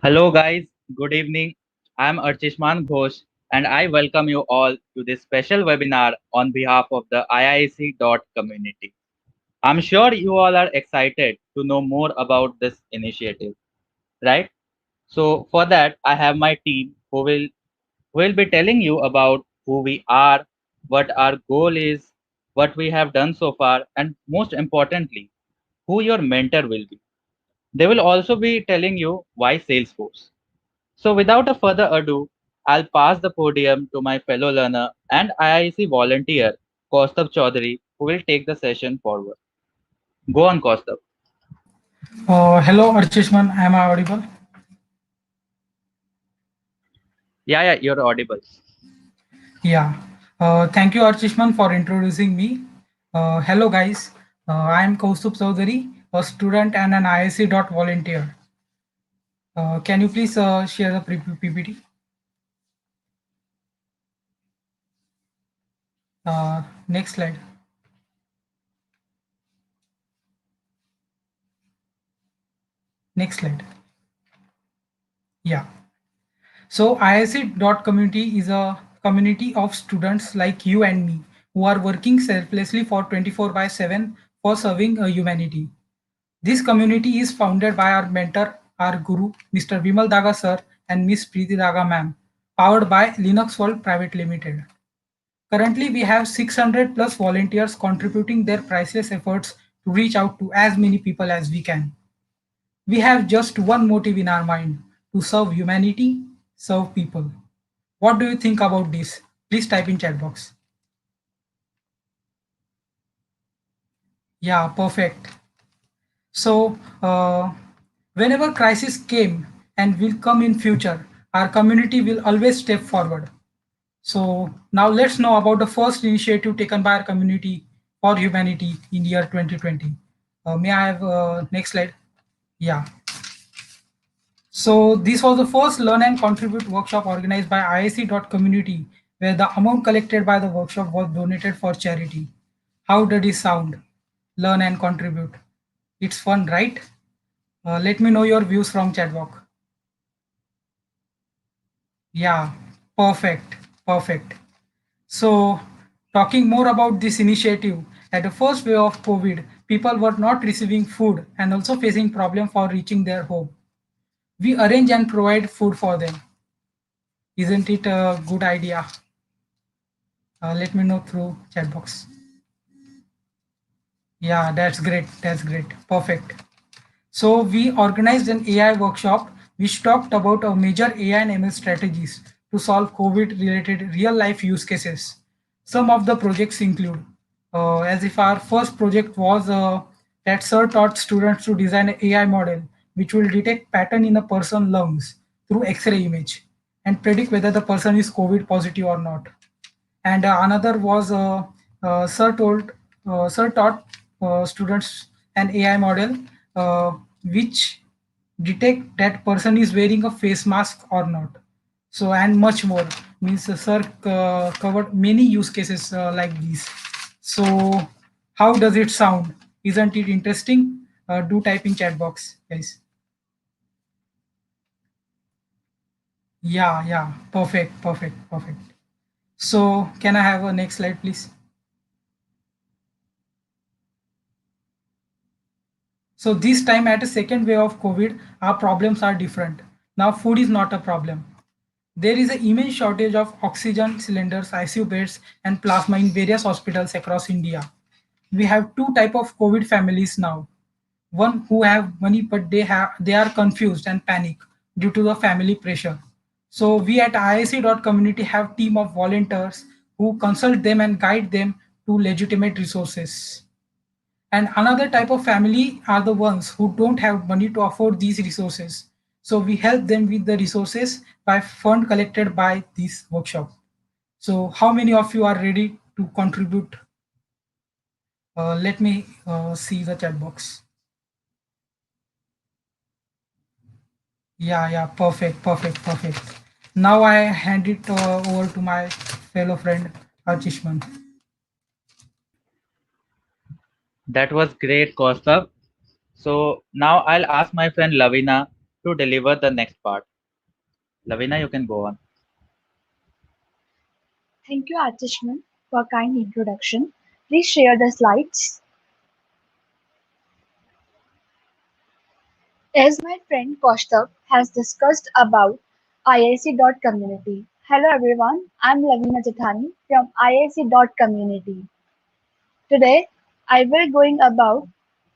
Hello, guys. Good evening. I'm Archishman Ghosh, and I welcome you all to this special webinar on behalf of the IIEC community. I'm sure you all are excited to know more about this initiative, right? So, for that, I have my team who will be telling you about who we are, what our goal is, what we have done so far, and most importantly, who your mentor will be. They will also be telling you why Salesforce. So without a further ado, I'll pass the podium to my fellow learner and IIC volunteer, Kaustubh Chaudhary, who will take the session forward. Go on, Kaustubh. Hello, Archishman. Am I audible? Yeah, you're audible. Yeah. Thank you, Archishman, for introducing me. Hello, guys. I am Kaustubh Chaudhary, a student and an IIC volunteer. Can you please share the PPT? Next slide. Next slide. Yeah. So IIC community is a community of students like you and me who are working selflessly for 24 by 7 for serving humanity. This community is founded by our mentor, our guru, Mr. Vimal Daga sir and Miss Preeti Daga ma'am, powered by Linux World Private Limited. Currently, we have 600 plus volunteers contributing their priceless efforts to reach out to as many people as we can. We have just one motive in our mind: to serve humanity, serve people. What do you think about this? Please type in chat box. Yeah, perfect. So, whenever crisis came and will come in future, our community will always step forward. So now let's know about the first initiative taken by our community for humanity in year 2020. May I have next slide? Yeah. So this was the first Learn and Contribute workshop organized by IIC community, where the amount collected by the workshop was donated for charity. How did it sound? Learn and contribute. It's fun, right? Let me know your views from chatbox. Yeah, perfect, perfect. So, talking more about this initiative, at the first wave of COVID, people were not receiving food and also facing problem for reaching their home. We arrange and provide food for them. Isn't it a good idea? Let me know through chat box. Yeah, that's great. That's great. Perfect. So we organized an AI workshop which talked about a major AI and ML strategies to solve COVID-related real-life use cases. Some of the projects include, as if our first project was that Sir taught students to design an AI model which will detect pattern in a person's lungs through X-ray image and predict whether the person is COVID positive or not. And another was Sir taught students an AI model which detect that person is wearing a face mask or not. So and much more means sir covered many use cases like these. So how does it sound? Isn't it interesting? Do type in chat box, guys. Yeah, perfect, perfect, perfect. So can I have a next slide, please? So this time at a second wave of COVID, our problems are different. Now food is not a problem. There is an immense shortage of oxygen cylinders, ICU beds, and plasma in various hospitals across India. We have two type of COVID families now. One who have money but they are confused and panic due to the family pressure. So we at IIC community have team of volunteers who consult them and guide them to legitimate resources. And another type of family are the ones who don't have money to afford these resources. So we help them with the resources by fund collected by this workshop. So how many of you are ready to contribute? Let me see the chat box. Yeah, perfect, perfect, perfect. Now I hand it over to my fellow friend Archishman. That was great, Kaustubh. So now I'll ask my friend Lavina to deliver the next part. Lavina, you can go on. Thank you, Artishman, for kind introduction. Please share the slides. As my friend Kaustav has discussed about IIC.community. Hello everyone, I'm Lavina Jathani from IIC.community. Today, I will going about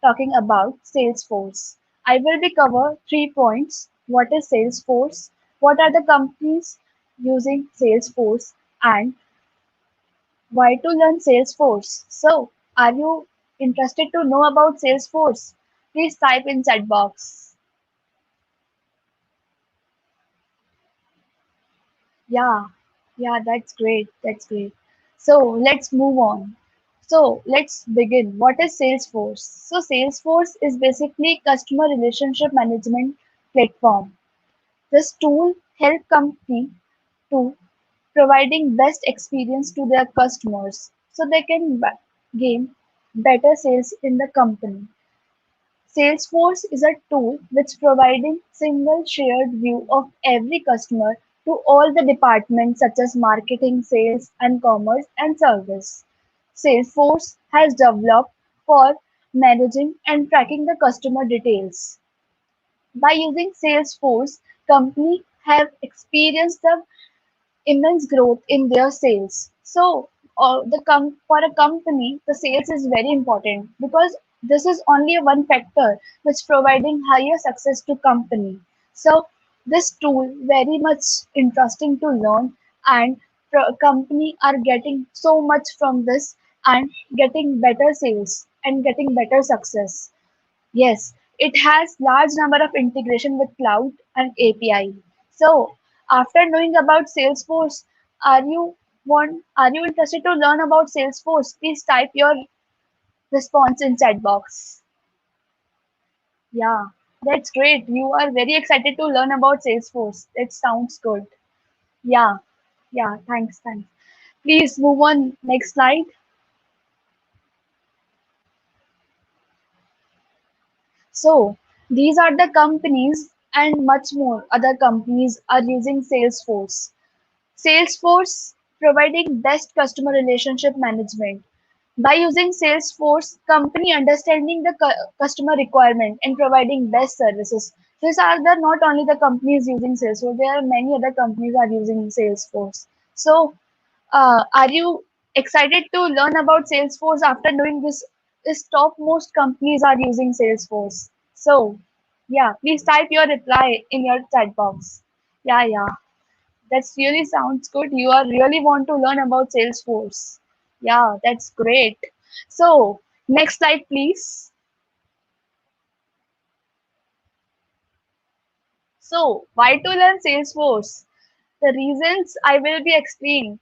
talking about Salesforce. I will be cover 3 points. What is Salesforce? What are the companies using Salesforce? And why to learn Salesforce? So, are you interested to know about Salesforce? Please type in chat box. Yeah, yeah, that's great. That's great. So let's move on. So let's begin. What is Salesforce? So Salesforce is basically customer relationship management platform. This tool help company to providing best experience to their customers so they can gain better sales in the company. Salesforce is a tool which providing single shared view of every customer to all the departments such as marketing, sales, and commerce and service. Salesforce has developed for managing and tracking the customer details. By using Salesforce, company have experienced the immense growth in their sales. So, for a company, the sales is very important because this is only one factor which providing higher success to company. So, this tool very much interesting to learn and company are getting so much from this and getting better sales and getting better success. Yes, it has large number of integration with cloud and API. So, after knowing about Salesforce, are you interested to learn about Salesforce? Please type your response in chat box. Yeah, that's great. You are very excited to learn about Salesforce. That sounds good. Yeah, yeah, thanks. Please move on next slide. So, these are the companies and much more other companies are using Salesforce. Salesforce providing best customer relationship management. By using Salesforce, company understanding the customer requirement and providing best services. These are the not only the companies using Salesforce, there are many other companies are using Salesforce. So, are you excited to learn about Salesforce after knowing this? Is topmost companies are using Salesforce. So, yeah, please type your reply in your chat box. Yeah. That's really sounds good. You are really want to learn about Salesforce. Yeah, that's great. So, next slide, please. So, why to learn Salesforce? The reasons I will be explaining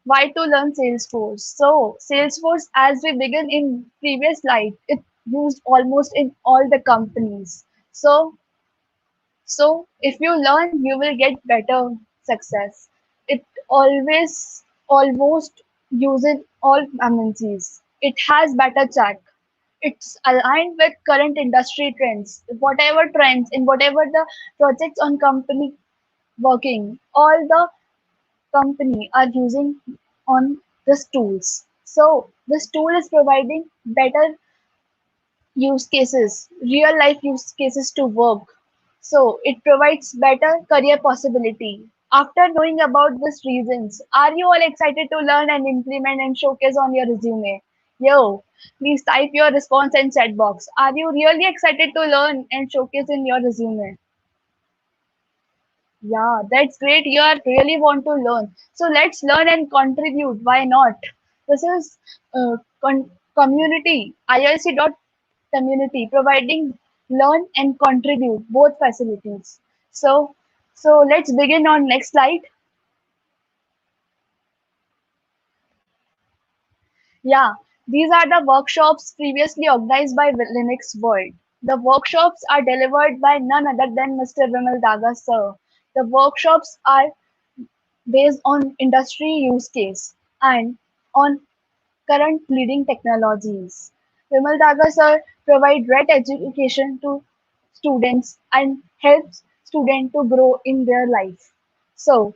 why to learn Salesforce. So, Salesforce, as we begin in previous slide, it used almost in all the companies. So if you learn, you will get better success. It always almost uses all MNCs. It has better check. It's aligned with current industry trends. Whatever trends in whatever the projects on company working, all the company are using on this tools. So this tool is providing better use cases, real life use cases to work. So it provides better career possibility. After knowing about these reasons, are you all excited to learn and implement and showcase on your resume? Yo, please type your response in chat box. Are you really excited to learn and showcase in your resume? Yeah, that's great. You are really want to learn. So let's learn and contribute. Why not? This is community, ILC community, providing learn and contribute both facilities. So, so let's begin on next slide. Yeah, these are the workshops previously organized by Linux World. The workshops are delivered by none other than Mr. Vimal Daga sir. The workshops are based on industry use case and on current leading technologies. Vimal Daga sir provide great education to students and helps student to grow in their life. So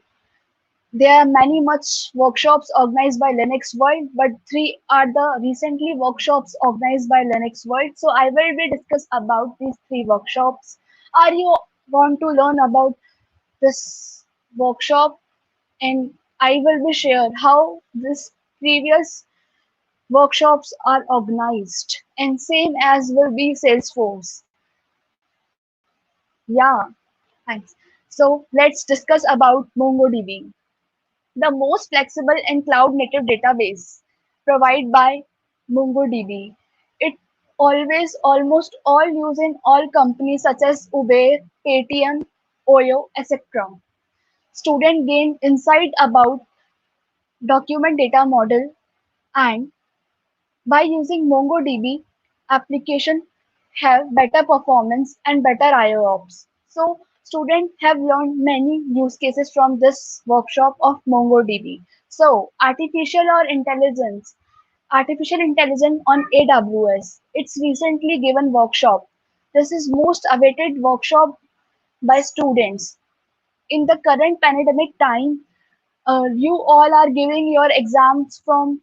there are many much workshops organized by Linux World, but three are the recently workshops organized by Linux World. So I will be discuss about these three workshops. Are you want to learn about this workshop? And I will be share how this previous workshops are organized and same as will be Salesforce. Yeah, thanks. So let's discuss about MongoDB, the most flexible and cloud-native database provided by MongoDB. It always almost all used in all companies such as Uber, Paytm, Oyo, etc. Student gain insight about document data model and by using MongoDB, application have better performance and better IOPS. So students have learned many use cases from this workshop of MongoDB. So artificial intelligence on AWS. It's recently given workshop. This is most awaited workshop by students. In the current pandemic time, you all are giving your exams from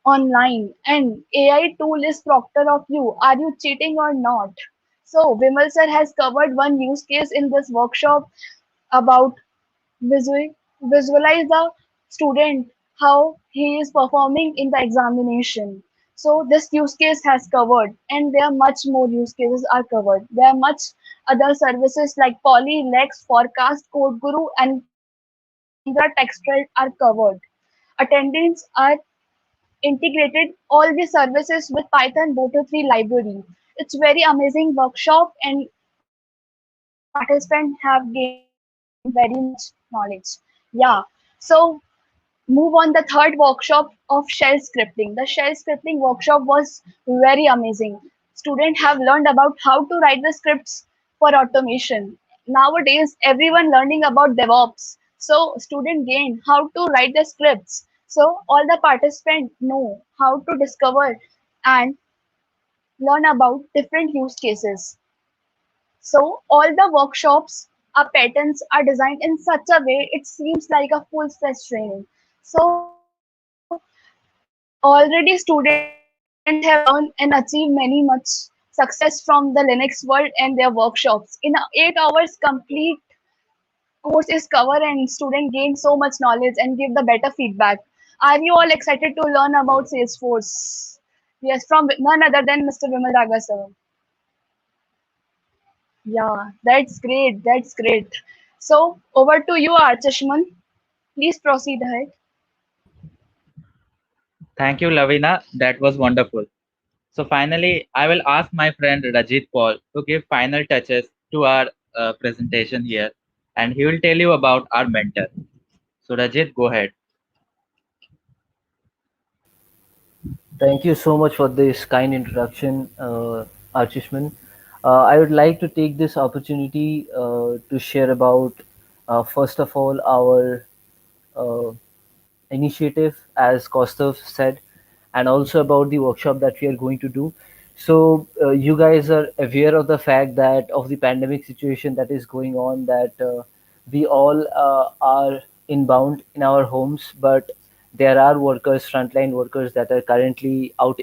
online and AI tool is proctor of you. Are you cheating or not? So Vimal sir has covered one use case in this workshop about visual, visualize the student how he is performing in the examination. So this use case has covered and there are much more use cases are covered. There are much other services like Poly, Lex, Forecast, Code Guru and Mahindra Textile are covered. Attendings are integrated all the services with Python Boto 3 library. It's very amazing workshop and all the participants have gained very much knowledge. Yeah. So move on the third workshop of shell scripting. The shell scripting workshop was very amazing. Students have learned about how to write the scripts for automation. Nowadays, everyone learning about DevOps. So student gain how to write the scripts. So all the participants know how to discover and learn about different use cases. So all the workshops or patterns are designed in such a way it seems like a full-fledged training. So already students have learned and achieved many much success from the Linux world and their workshops. In 8 hours complete course is covered and student gain so much knowledge and give the better feedback. Are you all excited to learn about Salesforce? Yes, from none other than Mr. Vimal Daga sir. Yeah, that's great. That's great. So over to you, Archishman. Please proceed ahead. Thank you, Lavina. That was wonderful. So finally, I will ask my friend Rajit Paul to give final touches to our presentation here, and he will tell you about our mentor. So Rajit, go ahead. Thank you so much for this kind introduction, Archishman. I would like to take this opportunity to share about, first of all, our uh, initiative, as Kostov said, and also about the workshop that we are going to do. So, you guys are aware of the fact that of the pandemic situation that is going on, that we all are inbound in our homes, but there are workers, frontline workers, that are currently out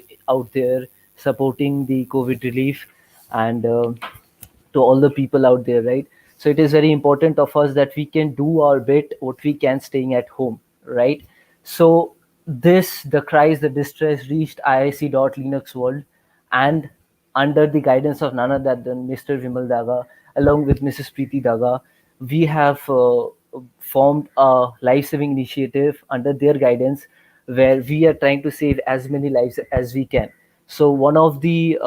there supporting the COVID relief, and to all the people out there, right? So it is very important of us that we can do our bit what we can staying at home, right? So this, the cries, the distress reached IIC.Linux world, and under the guidance of none other than Mr. Vimal Daga, along with Mrs. Preeti Daga, we have formed a life-saving initiative under their guidance, where we are trying to save as many lives as we can. So one of the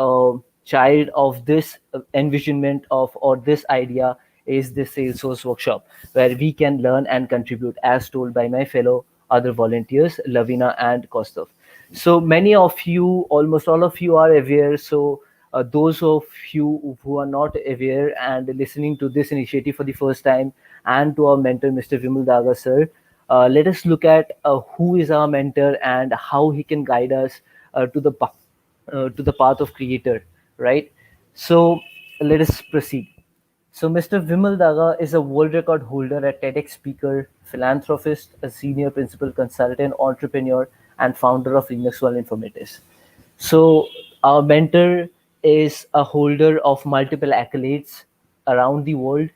child of this envisionment of, or this idea, is the Salesforce workshop, where we can learn and contribute, as told by my fellow other volunteers, Lavina and Kostov. So many of you, almost all of you, are aware. So those of you who are not aware and listening to this initiative for the first time, and to our mentor, Mr. Vimal Daga sir, let us look at who is our mentor and how he can guide us to the path of creator, right? So let us proceed. So Mr. Vimal Daga is a world record holder at TEDx speaker, philanthropist, a senior principal consultant, entrepreneur, and founder of Linux World Informatics. So our mentor is a holder of multiple accolades around the world,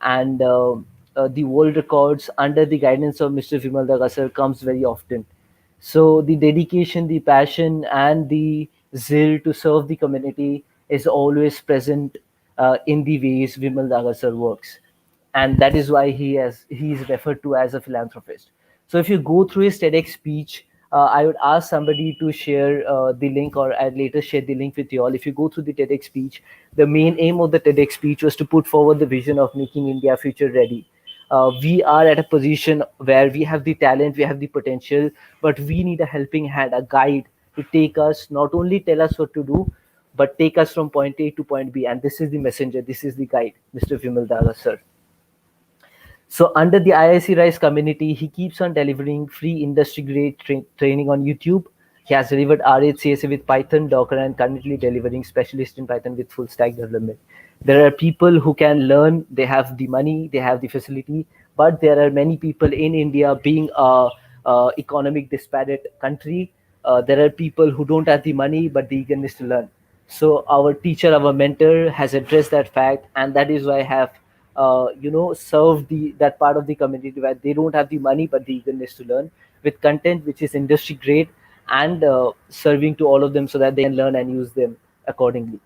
and the world records under the guidance of Mr. Vimal Daga sir comes very often. So the dedication, the passion, and the zeal to serve the community is always present in the ways Vimal Daga sir works, and that is why he is referred to as a philanthropist. So if you go through his TEDx speech, I would ask somebody to share the link, or I'd later share the link with you all. If you go through the TEDx speech, the main aim of the TEDx speech was to put forward the vision of making India future ready. We are at a position where we have the talent, we have the potential, but we need a helping hand, a guide to take us, not only tell us what to do, but take us from point A to point B. And this is the messenger, this is the guide, Mr. Vimal Daga, sir. So under the IIC Rise community, he keeps on delivering free industry grade training on YouTube. He has delivered RHCSA with Python, Docker, and currently delivering specialist in Python with full stack development. There are people who can learn, they have the money, they have the facility, but there are many people in India, being a economic disparate country. There are people who don't have the money, but the eagerness to learn. So our teacher, our mentor has addressed that fact, and that is why I have serve the that part of the community where they don't have the money but the eagerness to learn, with content which is industry grade, and serving to all of them so that they can learn and use them accordingly.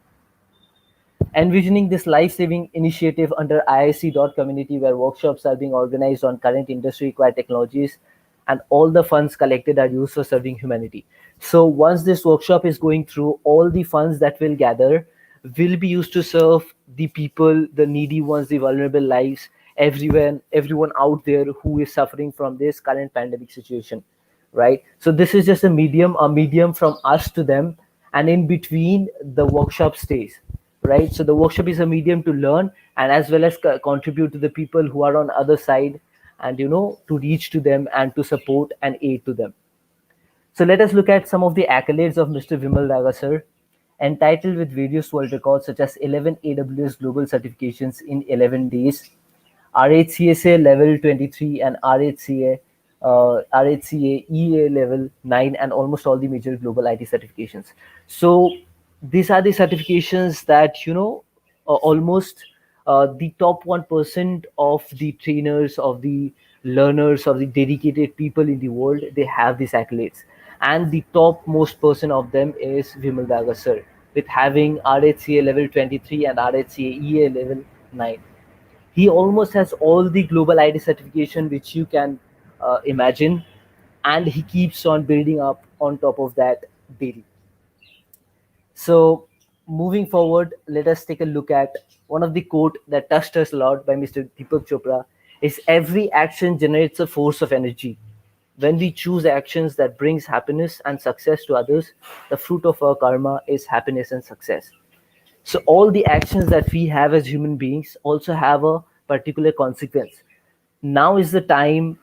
Envisioning this life-saving initiative under IIC community, where workshops are being organized on current industry required technologies, and all the funds collected are used for serving humanity. So once this workshop is going through, all the funds that will gather will be used to serve the people, the needy ones, the vulnerable lives, everyone out there who is suffering from this current pandemic situation, right? So this is just a medium from us to them, and in between the workshop stays, right? So the workshop is a medium to learn, and as well as contribute to the people who are on other side, and to reach to them and to support and aid to them. So let us look at some of the accolades of Mr. Vimal Daga sir, entitled with various world records such as 11 AWS global certifications in 11 days, RHCSA level 23, and RHCA EA level 9, and almost all the major global IT certifications. So these are the certifications that almost the top 1% of the trainers, of the learners, of the dedicated people in the world, they have these accolades, and the topmost person of them is Vimal Daga sir, with having RHCA level 23 and RHCA EA level 9. He almost has all the global ID certification which you can imagine, and he keeps on building up on top of that daily. So moving forward, let us take a look at one of the quote that touched us a lot by Mr. Deepak Chopra: is every action generates a force of energy. When we choose actions that brings happiness and success to others, the fruit of our karma is happiness and success. So all the actions that we have as human beings also have a particular consequence. Now is the time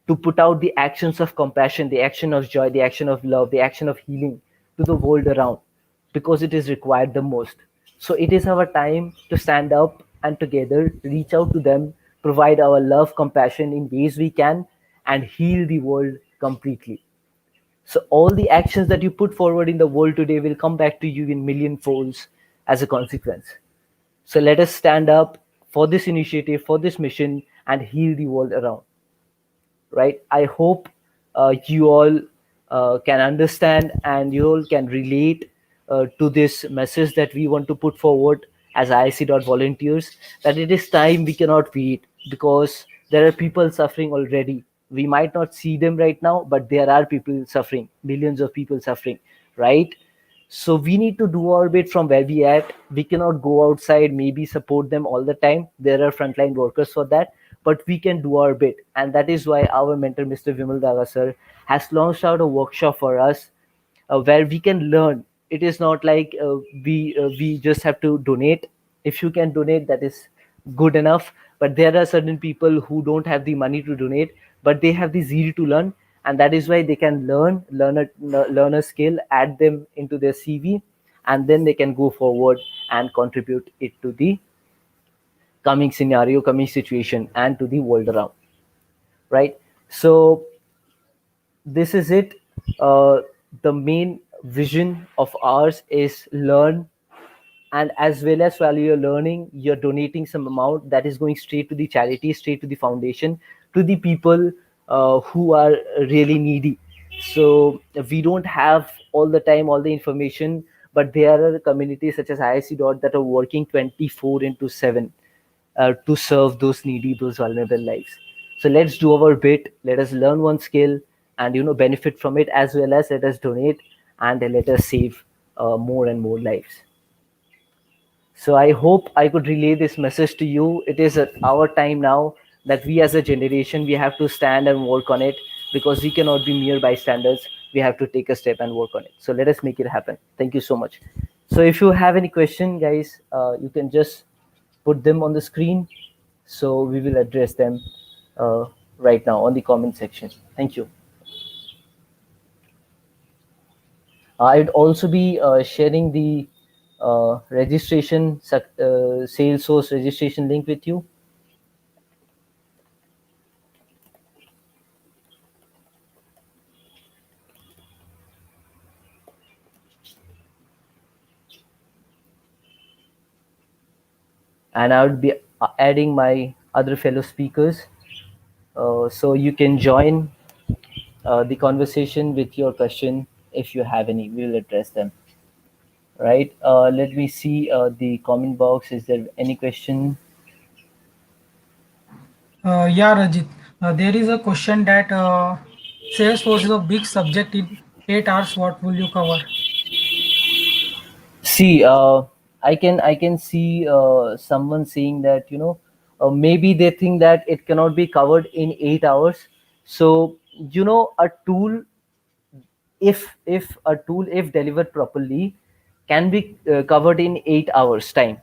to put out the actions of compassion, the action of joy, the action of love, the action of healing to the world around, because it is required the most. So it is our time to stand up and together reach out to them, provide our love, compassion in ways we can, and heal the world completely. So all the actions that you put forward in the world today will come back to you in million folds as a consequence. So let us stand up for this initiative, for this mission, and heal the world around. Right? I hope you all can understand and you all can relate to this message that we want to put forward as IIC volunteers, that it is time, we cannot wait, because there are people suffering already. We might not see them right now, but there are people suffering, millions of people suffering, right? So we need to do our bit from where we at. We cannot go outside, maybe support them all the time. There are frontline workers for that, but we can do our bit. And that is why our mentor, Mr. Vimal Daga sir, has launched out a workshop for us where we can learn. It is not like we just have to donate. If you can donate, that is good enough. But there are certain people who don't have the money to donate, but they have the zeal to learn, and that is why they can learn a skill, add them into their CV, and then they can go forward and contribute it to the coming scenario, coming situation, and to the world around, right? So this is it. uh, the main vision of ours is learn, and as well as while you're learning, you're donating some amount that is going straight to the charity, straight to the foundation, to the people who are really needy. So we don't have all the time all the information, but there are communities such as IIC dot that are working 24 into 7 to serve those needy, those vulnerable lives. So let's do our bit. Let us learn one skill and benefit from it, as well as let us donate and let us save more and more lives. So I hope I could relay this message to you. It is our time now that we as a generation, we have to stand and work on it, because we cannot be mere bystanders. We have to take a step and work on it. So let us make it happen. Thank you so much. So if you have any question, guys, you can just put them on the screen. So we will address them uh, right now on the comment section. Thank you. I'd also be sharing the Salesforce registration link with you. And I would be adding my other fellow speakers, so you can join the conversation with your question. If you have any, we will address them. Right. Let me see the comment box. Is there any question? Yeah, Rajit. There is a question that Salesforce is a big subject in 8 hours. What will you cover? See, I can see someone saying that maybe they think that it cannot be covered in 8 hours. So a tool, if delivered properly, can be covered in 8 hours time,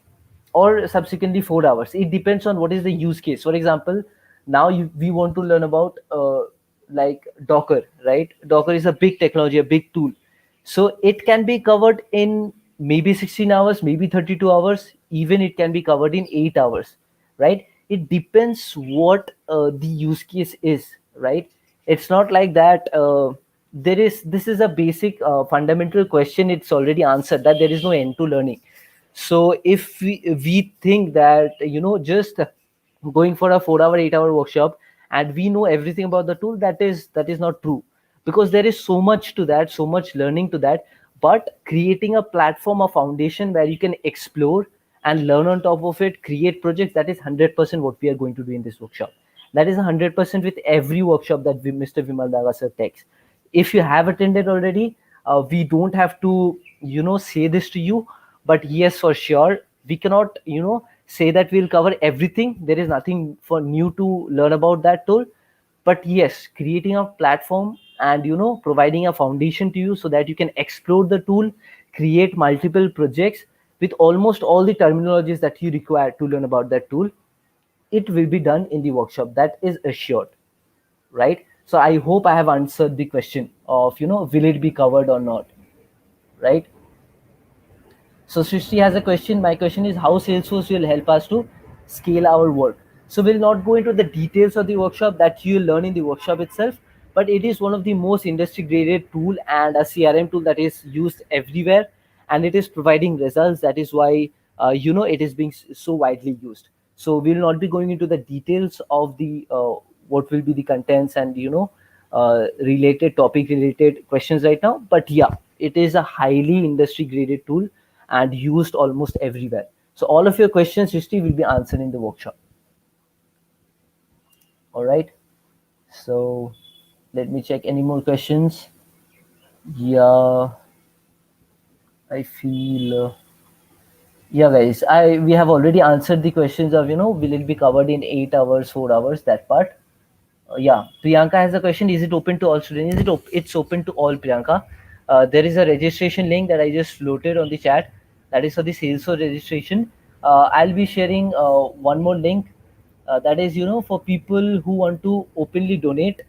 or subsequently 4 hours. It depends on what is the use case. For example, now we want to learn about like Docker, right? Docker is a big technology, a big tool. So it can be covered in maybe 16 hours, maybe 32 hours, even it can be covered in 8 hours, right? It depends what the use case is, right? It's not like that this is a basic fundamental question. It's already answered that there is no end to learning. So if we think that just going for a 4 hour 8 hour workshop and we know everything about the tool, that is not true, because there is so much to that, so much learning to that. But creating a platform, a foundation where you can explore and learn on top of it, create projects, that is 100% what we are going to do in this workshop. That is 100% with every workshop that Mr. Vimal Daga sir takes. If you have attended already, we don't have to say this to you. But yes, for sure, we cannot say that we'll cover everything. There is nothing for new to learn about that tool. But yes, creating a platform and providing a foundation to you so that you can explore the tool, create multiple projects with almost all the terminologies that you require to learn about that tool, it will be done in the workshop, that is assured, right? So I hope I have answered the question of will it be covered or not, right? So Srishti has a question. My question is how Salesforce will help us to scale our work. So we'll not go into the details of the workshop that you'll learn in the workshop itself, but it is one of the most industry graded tool and a CRM tool that is used everywhere, and it is providing results. That is why it is being so widely used. So we'll not be going into the details of the what will be the contents and related topic related questions right now. But yeah, it is a highly industry graded tool and used almost everywhere. So all of your questions, Srishti, will be answered in the workshop. All right. So let me check any more questions. Yeah, I feel. Yeah, guys, I we have already answered the questions of will it be covered in 8 hours, 4 hours, that part. Yeah, Priyanka has a question. Is it open to all students? It's open to all, Priyanka. There is a registration link that I just floated on the chat. That is for the Salesforce registration. I'll be sharing one more link. That is, for people who want to openly donate.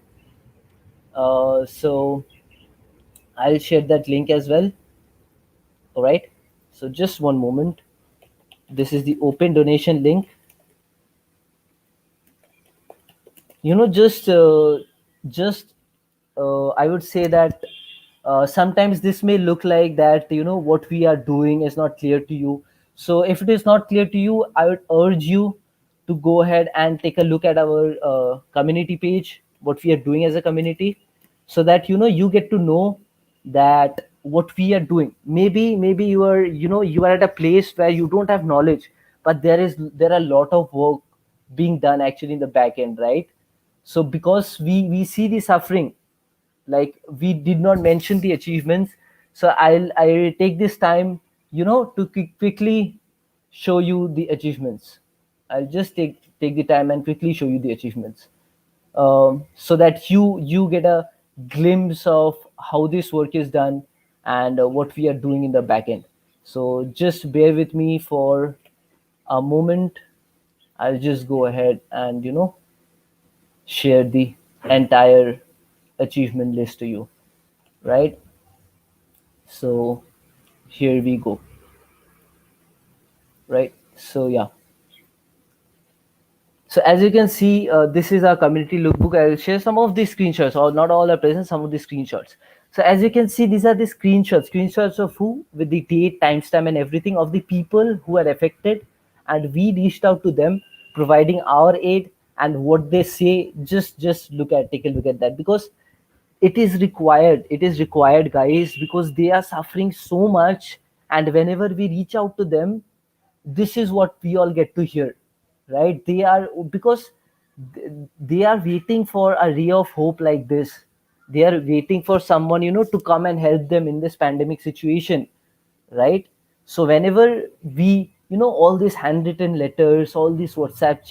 So I'll share that link as well. All right. So just one moment. This is the open donation link. you know, just I would say that sometimes this may look like that, you know, what we are doing is not clear to you. So if it is not clear to you, I would urge you to go ahead and take a look at our community page, what we are doing as a community, so that, you know, you get to know that what we are doing. Maybe you are, you know, you are at a place where you don't have knowledge, but there are a lot of work being done actually in the back end, right? So because we see the suffering, like we did not mention the achievements, so I'll take this time, you know, to quickly show you the achievements. I'll just take the time and quickly show you the achievements, so that you get a glimpse of how this work is done, and what we are doing in the back end. So just bear with me for a moment. I'll just go ahead and, you know, share the entire achievement list to you, right? So here we go, right? So yeah, so as you can see, this is our community lookbook. I'll share some of the screenshots, or not all are present, some of the screenshots. So as you can see, these are the screenshots of who, with the date, timestamp and everything, of the people who are affected, and we reached out to them providing our aid. And what they say, just look at, take a look at that, because it is required, guys, because they are suffering so much. And whenever we reach out to them, this is what we all get to hear, right? They are, because they are waiting for a ray of hope like this. They are waiting for someone, you know, to come and help them in this pandemic situation, right? So whenever we, you know, all these handwritten letters, all these WhatsApp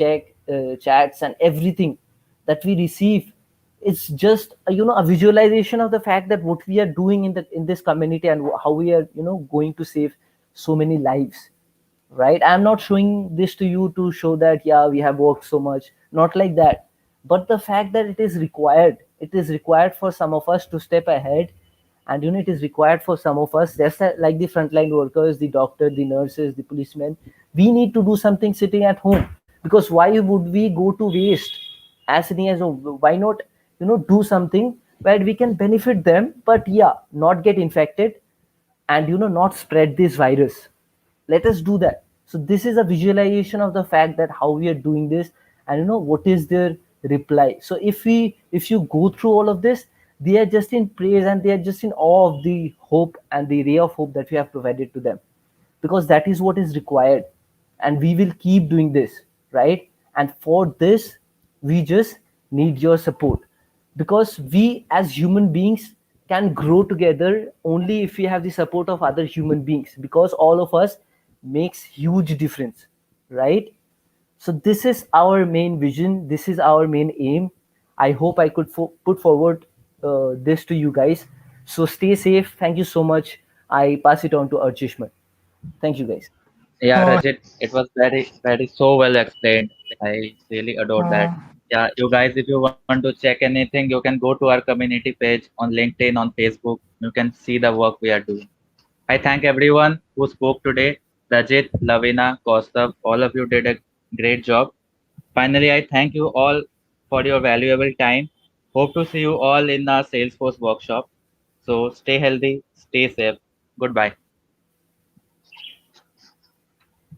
chats and everything that we receive, it's just you know, a visualization of the fact that what we are doing in this community, and how we are, you know, going to save so many lives, right? I'm not showing this to you to show that, yeah, we have worked so much, not like that. But the fact that it is required for some of us to step ahead. And you know, it is required for some of us, just like the frontline workers, the doctor, the nurses, the policemen. We need to do something sitting at home, because why would we go to waste? As many as, why not, you know, do something where we can benefit them, but yeah, not get infected, and you know, not spread this virus. Let us do that. So this is a visualization of the fact that how we are doing this, and you know, what is their reply. So if you go through all of this, they are just in praise, and they are just in awe of the hope and the ray of hope that we have provided to them, because that is what is required. And we will keep doing this, right? And for this, we just need your support, because we as human beings can grow together only if we have the support of other human beings, because all of us makes huge difference, right? So this is our main vision, this is our main aim. I hope I could put forward this to you guys. So stay safe. Thank you so much. I pass it on to Archishman. Thank you, guys. Yeah, Uh, Rajit, it was very so well explained. I really adored that. uh, Yeah, you guys, if you want to check anything, you can go to our community page on LinkedIn, on Facebook. You can see the work we are doing. I thank everyone who spoke today. Rajit, Lavina, Kaustav, all of you did a great job. Finally, I thank you all for your valuable time. Hope to see you all in our Salesforce workshop. So stay healthy, stay safe. Goodbye.